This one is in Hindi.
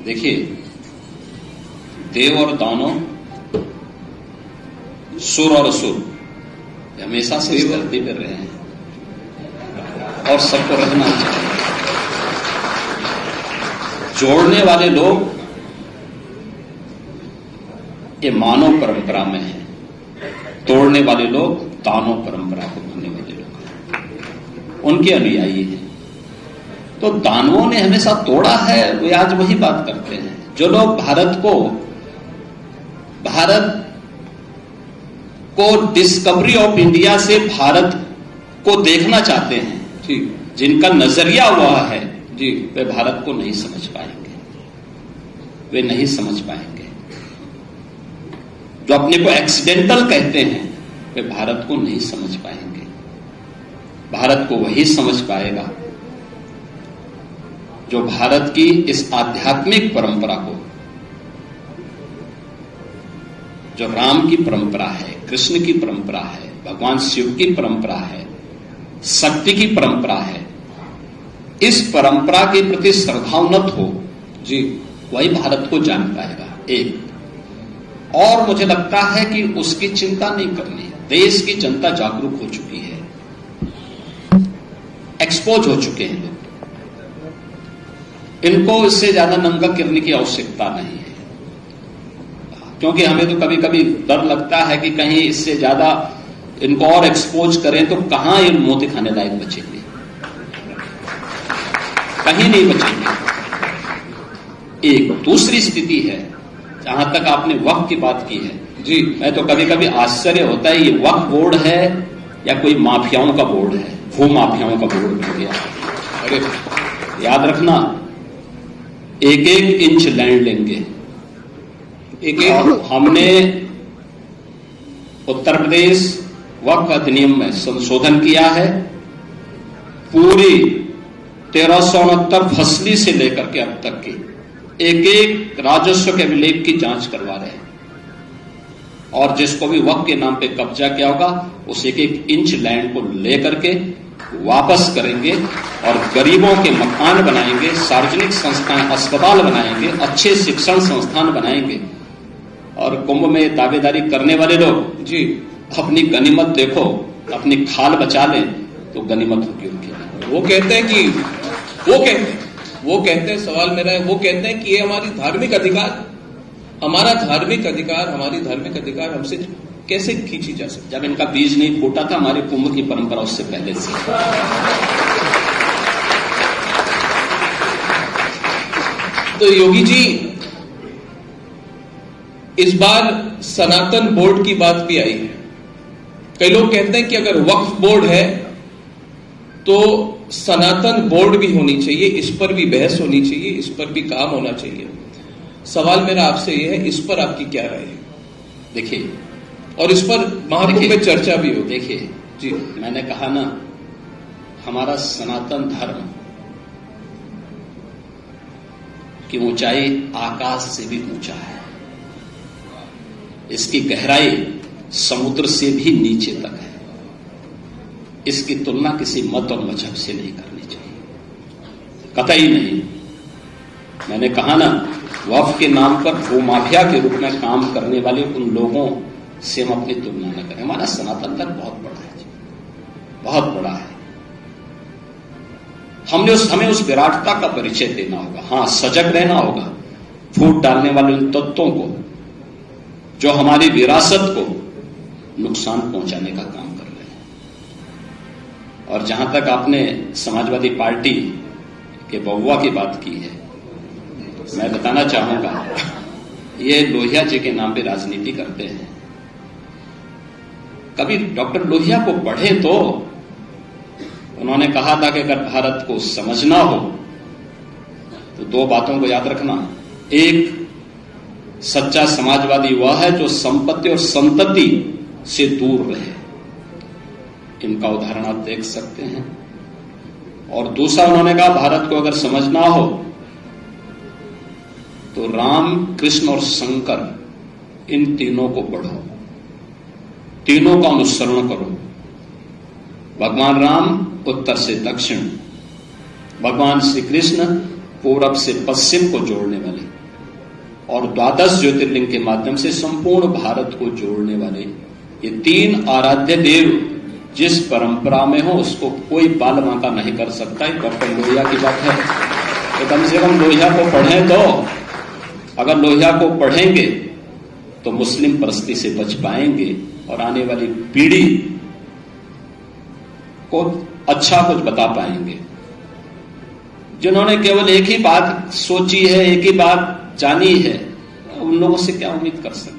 देखिए, देव और दानव, सुर और असुर हमेशा से इस धरती पर रहे हैं और सबको रहना चाहिए। जोड़ने वाले लोग ये मानव परंपरा में है, तोड़ने वाले लोग दानव परंपरा को मानने वाले लोग, उनके अनुयायी हैं। तो दानवों ने हमेशा तोड़ा है, वे आज वही बात करते हैं। जो लोग भारत को डिस्कवरी ऑफ इंडिया से भारत को देखना चाहते हैं, ठीक, जिनका नजरिया हुआ है जी, वे भारत को नहीं समझ पाएंगे, वे नहीं समझ पाएंगे। जो अपने को एक्सीडेंटल कहते हैं, वे भारत को नहीं समझ पाएंगे। भारत को वही समझ पाएगा जो भारत की इस आध्यात्मिक परंपरा को, जो राम की परंपरा है, कृष्ण की परंपरा है, भगवान शिव की परंपरा है, शक्ति की परंपरा है, इस परंपरा के प्रति श्रद्धावनत हो जी, वही भारत को जान पाएगा। एक और मुझे लगता है कि उसकी चिंता नहीं करनी। देश की जनता जागरूक हो चुकी है, एक्सपोज हो चुके हैं लोग, इनको इससे ज्यादा नंगा करने की आवश्यकता नहीं है। क्योंकि हमें तो कभी कभी डर लगता है कि कहीं इससे ज्यादा इनको और एक्सपोज करें तो कहां ये मोती खाने लायक बचेंगे, कहीं नहीं बचेंगे। एक दूसरी स्थिति है, जहां तक आपने वक्फ की बात की है जी, मैं तो कभी कभी आश्चर्य होता है, ये वक्फ बोर्ड है या कोई माफियाओं का बोर्ड है, भू माफियाओं का बोर्ड बन गया। अरे याद रखना, एक एक इंच लैंड लेंगे, एक एक। हमने उत्तर प्रदेश वक्फ अधिनियम में संशोधन किया है, पूरी 1369 फसली से लेकर के अब तक की एक एक राजस्व के अभिलेख की जांच करवा रहे हैं, और जिसको भी वक्फ के नाम पे कब्जा किया होगा उस एक एक इंच लैंड को लेकर के वापस करेंगे और गरीबों के मकान बनाएंगे, सार्वजनिक संस्थाएं, अस्पताल बनाएंगे, अच्छे शिक्षण संस्थान बनाएंगे। और कुंभ में दावेदारी करने वाले लोग जी, अपनी गनीमत देखो, अपनी खाल बचा लें तो गनीमत होगी उनकी। वो कहते हैं कि वो कहते हैं, सवाल मेरा है, वो कहते हैं कि ये हमारी धार्मिक अधिकार, हमारा धार्मिक अधिकार, हमारी धार्मिक अधिकार हमसे कैसे खींची जा सकती। जब इनका बीज नहीं फूटा था, हमारे कुंभ की परंपरा उससे पहले से। तो योगी जी, इस बार सनातन बोर्ड की बात भी आई है। कई लोग कहते हैं कि अगर वक्फ बोर्ड है तो सनातन बोर्ड भी होनी चाहिए, इस पर भी बहस होनी चाहिए, इस पर भी काम होना चाहिए। सवाल मेरा आपसे यह है, इस पर आपकी क्या राय है? देखिए, और इस पर महाकुंभ में चर्चा भी हो। देखिए जी, मैंने कहा ना, हमारा सनातन धर्म की ऊंचाई आकाश से भी ऊंचा है, इसकी गहराई समुद्र से भी नीचे तक है। इसकी तुलना किसी मत और मजहब से नहीं करनी चाहिए, कतई नहीं। मैंने कहा ना, वक्फ के नाम पर भूमाफिया के रूप में काम करने वाले उन लोगों से हम अपनी तुलना न करें। हमारा सनातन धर्म बहुत बड़ा है, बहुत बड़ा है। हमें उस विराटता का परिचय देना होगा। हाँ, सजग रहना होगा, फूट डालने वाले उन तत्वों को जो हमारी विरासत को नुकसान पहुंचाने का काम कर रहे हैं। और जहां तक आपने समाजवादी पार्टी के बउआ की बात की है, मैं बताना चाहूंगा, ये लोहिया जी के नाम पे राजनीति करते हैं। कभी डॉक्टर लोहिया को पढ़े तो उन्होंने कहा था कि अगर भारत को समझना हो तो दो बातों को याद रखना। एक, सच्चा समाजवादी वह है जो संपत्ति और संतति से दूर रहे, इनका उदाहरण आप देख सकते हैं। और दूसरा उन्होंने कहा, भारत को अगर समझना हो तो राम, कृष्ण और शंकर, इन तीनों को पढ़ो, तीनों का अनुसरण करो। भगवान राम उत्तर से दक्षिण, भगवान श्री कृष्ण पूरब से पश्चिम को जोड़ने वाले और 12 ज्योतिर्लिंग के माध्यम से संपूर्ण भारत को जोड़ने वाले ये 3 आराध्य देव जिस परंपरा में हो उसको कोई बाल बांका नहीं कर सकता। ये डॉक्टर लोहिया की बात है। तो कम से कम लोहिया को पढ़ें तो, अगर लोहिया को पढ़ेंगे तो मुस्लिम परस्ती से बच पाएंगे और आने वाली पीढ़ी को अच्छा कुछ बता पाएंगे। जिन्होंने केवल एक ही बात सोची है, एक ही बात जानी है, उन लोगों से क्या उम्मीद कर सकते।